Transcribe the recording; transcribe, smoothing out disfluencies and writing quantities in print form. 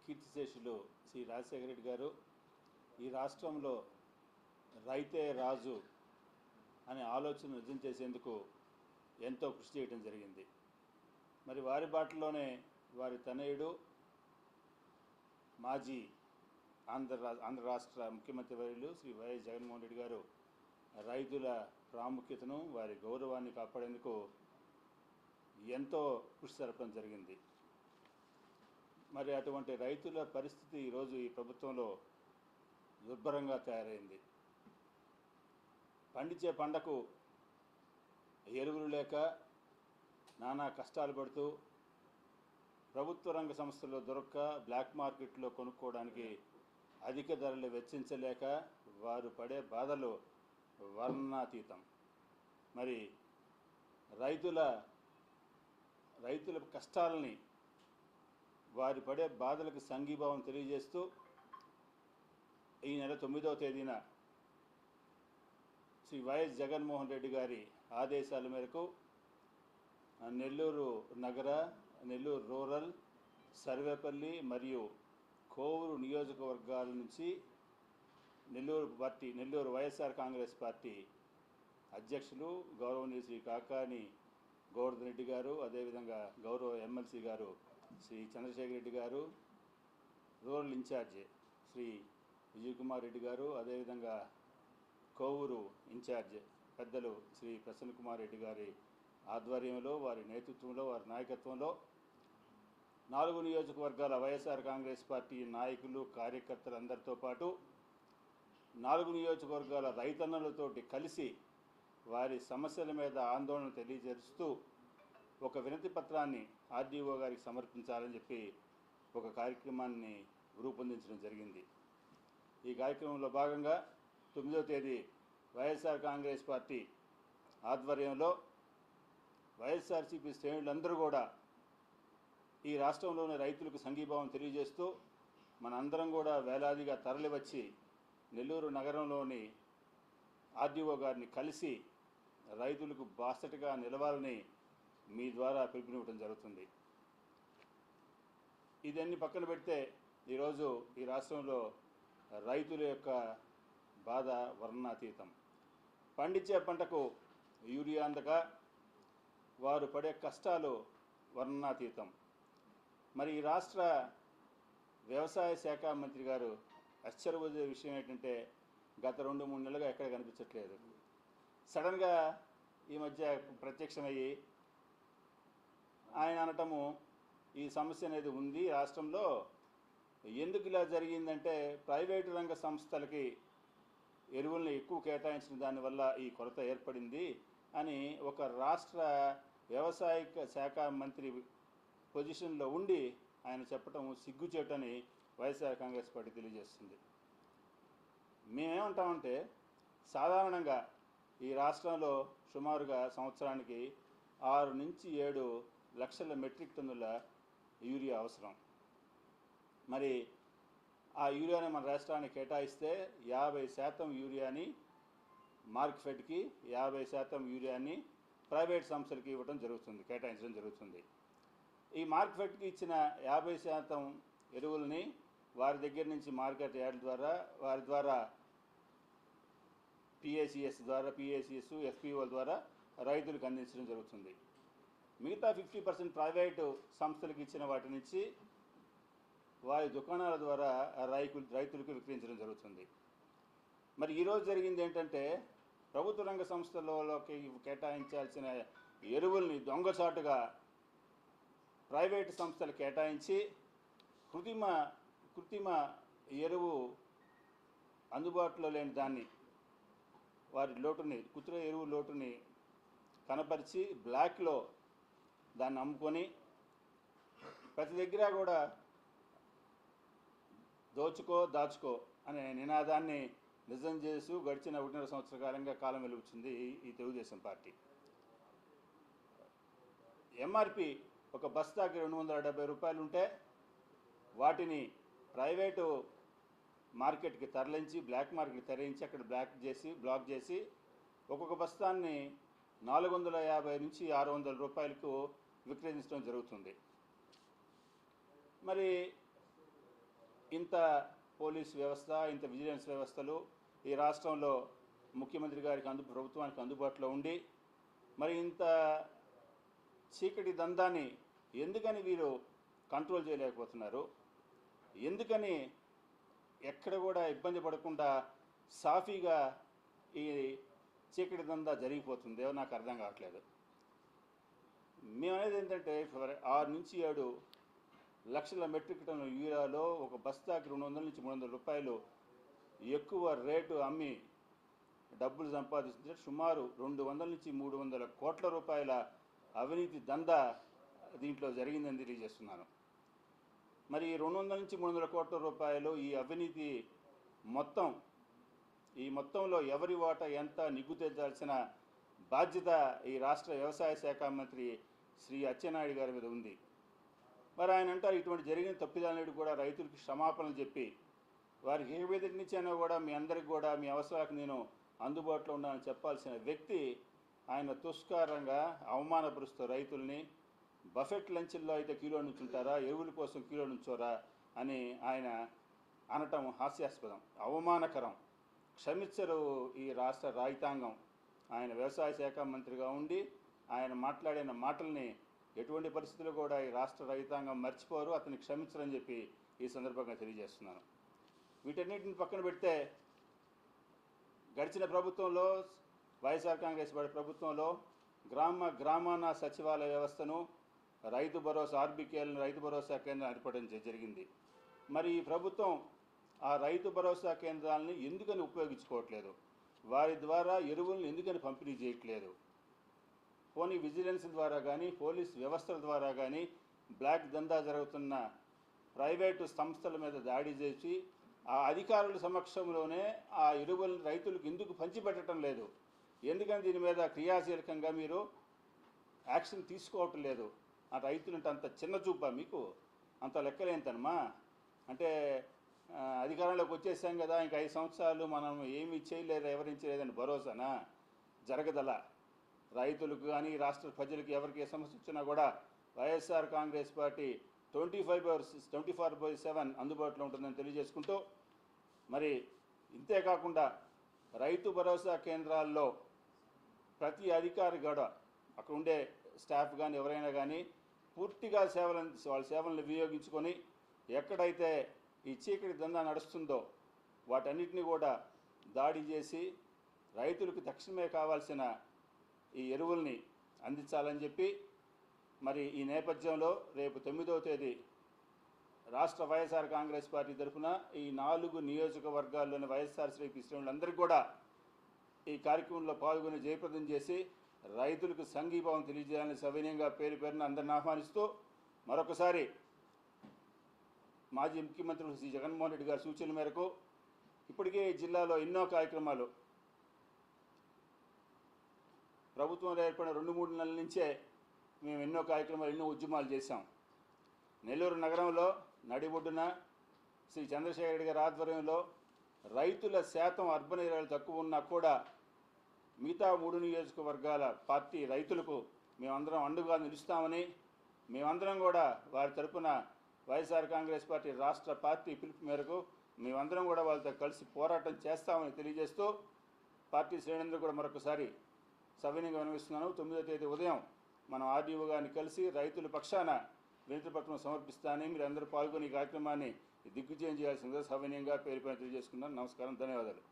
కీర్తిశేషులు శ్రీ రాజశేఖర రెడ్డి గారు ఈ రాష్ట్రంలో రైతే రాజు అనే ఆలోచన నిజం చేసేందుకు ఎంతో కృషి చేయడం జరిగింది. మరి వారి బాటలోనే వారి తనయుడు మాజీ ఆంధ్ర రాష్ట్ర ముఖ్యమంత్రి వర్యులు శ్రీ వైఎస్ జగన్మోహన్ రెడ్డి గారు రైతుల ప్రాముఖ్యతను వారి గౌరవాన్ని కాపాడేందుకు ఎంతో కృషి జరపడం జరిగింది. మరి అటువంటి రైతుల పరిస్థితి ఈరోజు ఈ ప్రభుత్వంలో దుర్భరంగా తయారైంది. పండించే పంటకు ఎరువులు లేక నానా కష్టాలు పడుతూ ప్రభుత్వ రంగ సంస్థల్లో దొరక్క బ్లాక్ మార్కెట్లో కొనుక్కోవడానికి అధిక ధరలు వెచ్చించలేక వారు పడే బాధలు వర్ణనాతీతం. మరి రైతుల కష్టాలని వారి పడే బాధలకు సంఘీభావం తెలియజేస్తూ ఈ నెల 9వ తేదీన శ్రీ వైఎస్ జగన్మోహన్ రెడ్డి గారి ఆదేశాల మేరకు నెల్లూరు నగర, నెల్లూరు రూరల్, సర్వేపల్లి మరియు కోవూరు నియోజకవర్గాల నుంచి నెల్లూరు వైఎస్ఆర్ కాంగ్రెస్ పార్టీ అధ్యక్షులు గౌరవనీయ శ్రీ కాకాని గోవర్ధన్ రెడ్డి గారు, అదేవిధంగా గౌరవ ఎమ్మెల్సీ గారు శ్రీ చంద్రశేఖర్ రెడ్డి గారు, రూరల్ ఇన్ఛార్జ్ శ్రీ విజయ్ కుమార్ రెడ్డి గారు, అదేవిధంగా కోవూరు ఇన్ఛార్జ్ పెద్దలు శ్రీ ప్రసన్న కుమార్ రెడ్డి గారి ఆధ్వర్యంలో, వారి నేతృత్వంలో, వారి నాయకత్వంలో 4 నియోజకవర్గాల వైఎస్ఆర్ కాంగ్రెస్ పార్టీ నాయకులు, కార్యకర్తలందరితో పాటు 4 నియోజకవర్గాల రైతన్నలతోటి కలిసి వారి సమస్యల మీద ఆందోళన తెలియజేస్తూ ఒక వినతి పత్రాన్ని ఆర్డీఓ గారికి సమర్పించాలని చెప్పి ఒక కార్యక్రమాన్ని రూపొందించడం జరిగింది. ఈ కార్యక్రమంలో భాగంగా 9వ తేదీ వైఎస్ఆర్ కాంగ్రెస్ పార్టీ ఆధ్వర్యంలో వైఎస్ఆర్సీపీ శ్రేణులందరూ కూడా ఈ రాష్ట్రంలోని రైతులకు సంఘీభావం తెలియజేస్తూ మనందరం కూడా వేలాదిగా తరలివచ్చి నెల్లూరు నగరంలోని ఆర్డీఓ గారిని కలిసి రైతులకు బాసటగా నిలవాలని మీ ద్వారా పిలుపునివ్వడం జరుగుతుంది. ఇదన్నీ పక్కన పెడితే ఈరోజు ఈ రాష్ట్రంలో రైతుల యొక్క బాధ వర్ణనాతీతం. పండించే పంటకు యూరియా అందక వారు పడే కష్టాలు వర్ణనాతీతం. మరి ఈ రాష్ట్ర వ్యవసాయ శాఖ మంత్రి గారు ఆశ్చర్యపోయే విషయం ఏంటంటే గత 2-3 నెలలుగా ఎక్కడ కనిపించట్లేదు. సడన్గా ఈ మధ్య ప్రత్యక్షమయ్యి ఆయన అనటము ఈ సమస్య అనేది ఉంది రాష్ట్రంలో. ఎందుకు ఇలా జరిగిందంటే ప్రైవేటు రంగ సంస్థలకి ఎరువులను ఎక్కువ కేటాయించిన దానివల్ల ఈ కొరత ఏర్పడింది అని ఒక రాష్ట్ర వ్యవసాయ శాఖ మంత్రి పొజిషన్లో ఉండి ఆయన చెప్పటం సిగ్గుచేటని వైఎస్ఆర్ కాంగ్రెస్ పార్టీ తెలియజేస్తుంది. మేమేమంటామంటే సాధారణంగా ఈ రాష్ట్రంలో సుమారుగా సంవత్సరానికి 6 నుంచి 7 లక్షల మెట్రిక్ టన్నుల యూరియా అవసరం. మరి ఆ యూరియాని మన రాష్ట్రానికి కేటాయిస్తే 50% యూరియాని మార్కెట్కి, 50% యూరియాని ప్రైవేట్ సంస్థలకి ఇవ్వడం జరుగుతుంది, కేటాయించడం జరుగుతుంది. ఈ మార్కెట్కి ఇచ్చిన 50% ఎరువుల్ని వారి దగ్గర నుంచి మార్కెట్ యార్డ్ ద్వారా, వారి ద్వారా పిఏసిఎస్, ఎఫ్పిఓల ద్వారా రైతులకు అందించడం జరుగుతుంది. మిగతా 50% ప్రైవేటు సంస్థలకు ఇచ్చిన వాటి నుంచి వారి దుకాణాల ద్వారా రైతులకు విక్రయించడం జరుగుతుంది. మరి ఈరోజు జరిగింది ఏంటంటే ప్రభుత్వ రంగ సంస్థలలోకి కేటాయించాల్సిన ఎరువుల్ని దొంగచాటుగా ప్రైవేటు సంస్థలు కేటాయించి కృత్రిమ ఎరువు అందుబాటులో లేని దాన్ని, వారి కృత్రిమ ఎరువు లోటుని కనపరిచి బ్లాక్లో దాన్ని అమ్ముకొని ప్రతి దగ్గర కూడా దాచుకో అనే నినాదాన్ని నిజం చేస్తూ గడిచిన 1.5 సంవత్సర కాలంగా కాలం వెలుగుతుంది ఈ తెలుగుదేశం పార్టీ. ఎంఆర్పి ఒక బస్తాకి 270 రూపాయలు ఉంటే వాటిని ప్రైవేటు మార్కెట్కి తరలించి, బ్లాక్ మార్కెట్కి తరలించి అక్కడ బ్లాక్ చేసి ఒక్కొక్క బస్తాన్ని 450 నుంచి 600 రూపాయలకు విక్రయించడం జరుగుతుంది. మరి ఇంత పోలీస్ వ్యవస్థ, ఇంత విజిలెన్స్ వ్యవస్థలు ఈ రాష్ట్రంలో ముఖ్యమంత్రి గారికి ప్రభుత్వానికి అందుబాటులో ఉండి మరి ఇంత చీకటి దందాన్ని ఎందుకని వీరు కంట్రోల్ చేయలేకపోతున్నారు? ఎందుకని ఎక్కడ కూడా ఇబ్బంది పడకుండా సాఫీగా ఈ చీకటి దందా జరిగిపోతుందో నాకు అర్థం కావట్లేదు. మేము అనేది ఏంటంటే 6 నుంచి 7 లక్షల మెట్రిక్ టన్నుల యూరియాలో ఒక బస్తాకి 200 నుంచి 300 రూపాయలు ఎక్కువ రేటు అమ్మి డబ్బులు సంపాదిస్తుంటే సుమారు 200 నుంచి 300 కోట్ల రూపాయల అవినీతి దందా దీంట్లో జరిగిందని తెలియజేస్తున్నాను. మరి 200 నుంచి 300 కోట్ల రూపాయలు ఈ అవినీతి మొత్తంలో ఎవరి వాటా ఎంత నిగ్గుతేల్చాల్సిన బాధ్యత ఈ రాష్ట్ర వ్యవసాయ శాఖ మంత్రి శ్రీ అచ్చెన్నాయుడు గారి మీద ఉంది. మరి ఆయన అంటారు ఇటువంటి జరిగిన తప్పిదాలను కూడా రైతులకు క్షమాపణలు చెప్పి వారికి ఏ విధంగా నుంచైనా కూడా మీ అందరికి కూడా మీ అవసరాలకు నేను అందుబాటులో ఉన్నానని చెప్పాల్సిన వ్యక్తి ఆయన తుస్కారంగా అవమానపరుస్తూ రైతుల్ని బఫెట్ లంచ్ల్లో అయితే కిలో నుంచుంటారా, ఎరువుల కోసం కిలో నుంచోరా అని ఆయన అనటం హాస్యాస్పదం, అవమానకరం. క్షమించరు ఈ రాష్ట్ర రైతాంగం. ఆయన వ్యవసాయ శాఖ మంత్రిగా ఉండి ఆయన మాట్లాడిన మాటల్ని ఎటువంటి పరిస్థితుల్లో కూడా ఈ రాష్ట్ర రైతాంగం మర్చిపోరు, అతన్ని క్షమించరని చెప్పి ఈ సందర్భంగా తెలియజేస్తున్నాను. వీటన్నిటిని పక్కన పెడితే గడిచిన ప్రభుత్వంలో వైఎస్ఆర్ కాంగ్రెస్ పార్టీ ప్రభుత్వంలో గ్రామాన సచివాలయ వ్యవస్థను రైతు భరోసా ఆర్బీకేలను రైతు భరోసా కేంద్రం ఏర్పడడం జరిగింది. మరి ఈ ప్రభుత్వం ఆ రైతు భరోసా కేంద్రాలని ఎందుకని ఉపయోగించుకోవట్లేదు? వారి ద్వారా ఎరువులను ఎందుకని పంపిణీ చేయట్లేదు? పోనీ విజిలెన్స్ ద్వారా కానీ పోలీస్ వ్యవస్థల ద్వారా కానీ బ్లాక్ దందా జరుగుతున్న ప్రైవేటు సంస్థల మీద దాడి చేసి ఆ అధికారుల సమక్షంలోనే ఆ ఎరువులను రైతులకు ఎందుకు పంచిపెట్టడం లేదు? ఎందుకని దీని మీద క్రియాశీలకంగా మీరు యాక్షన్ తీసుకోవటం లేదు? ఆ రైతులంటే అంత చిన్న చూపా మీకు? అంత లెక్కలేంతనమా? అంటే అధికారంలోకి వచ్చేసాం కదా, ఇంకా 5 సంవత్సరాలు మనం ఏమి చేయలేదు, ఎవరించలేదని భరోసానా? జరగదలా. రైతులకు కానీ రాష్ట్ర ప్రజలకు ఎవరికి ఏ సమస్య వచ్చినా కూడా వైఎస్ఆర్ కాంగ్రెస్ పార్టీ 24/7 అందుబాటులో ఉంటుందని తెలియజేసుకుంటూ, మరి ఇంతేకాకుండా రైతు భరోసా కేంద్రాల్లో ప్రతి అధికారి కూడా అక్కడ ఉండే స్టాఫ్ కానీ ఎవరైనా కానీ పూర్తిగా వాళ్ళ సేవలను వినియోగించుకొని ఎక్కడైతే ఈ చీకటి దందా నడుస్తుందో వాటన్నిటిని కూడా దాడి చేసి రైతులకు తక్షణమే కావాల్సిన ఈ ఎరువుల్ని అందించాలని చెప్పి, మరి ఈ నేపథ్యంలో రేపు 9వ తేదీ రాష్ట్ర వైఎస్ఆర్ కాంగ్రెస్ పార్టీ తరఫున ఈ 4 నియోజకవర్గాల్లోని వైఎస్ఆర్సీపీ శ్రేణులందరికీ కూడా ఈ కార్యక్రమంలో పాల్గొని జయప్రదం చేసి రైతులకు సంఘీభావం తెలియజేయాలని సవినయంగా పేరున అందరిని ఆహ్వానిస్తూ, మరొకసారి మాజీ ముఖ్యమంత్రి శ్రీ జగన్మోహన్ రెడ్డి గారి సూచనల మేరకు ఇప్పటికే ఈ జిల్లాలో ఎన్నో కార్యక్రమాలు ప్రభుత్వంలో ఏర్పడిన 2-3 నెలల నుంచే మేము ఎన్నో కార్యక్రమాలు, ఎన్నో ఉద్యమాలు చేశాం. నెల్లూరు నగరంలో నడిబొడ్డున శ్రీ చంద్రశేఖర్ రెడ్డి గారి ఆధ్వర్యంలో రైతుల శాతం అర్బన్ ఏరియాలు తక్కువ ఉన్నా కూడా మిగతా 3 నియోజకవర్గాల పార్టీ రైతులకు మేమందరం అండగా నిలుస్తామని, మేమందరం కూడా వారి తరపున వైఎస్ఆర్ కాంగ్రెస్ పార్టీ రాష్ట్ర పార్టీ పిలుపు మేరకు మేమందరం కూడా వాళ్ళతో కలిసి పోరాటం చేస్తామని తెలియజేస్తూ, పార్టీ శ్రేణులందరూ కూడా మరొకసారి సవినయంగా వినిపిస్తున్నాను. 9వ తేదీ ఉదయం మనం ఆర్డీఓ గారిని కలిసి రైతుల పక్షాన వినతి పత్రం సమర్పిస్తానని మీరు అందరూ పాల్గొని ఈ కార్యక్రమాన్ని దిగ్విజయం చేయాల్సిందిగా సవినయంగా పేరుపైన తెలియజేసుకున్నాను. నమస్కారం, ధన్యవాదాలు.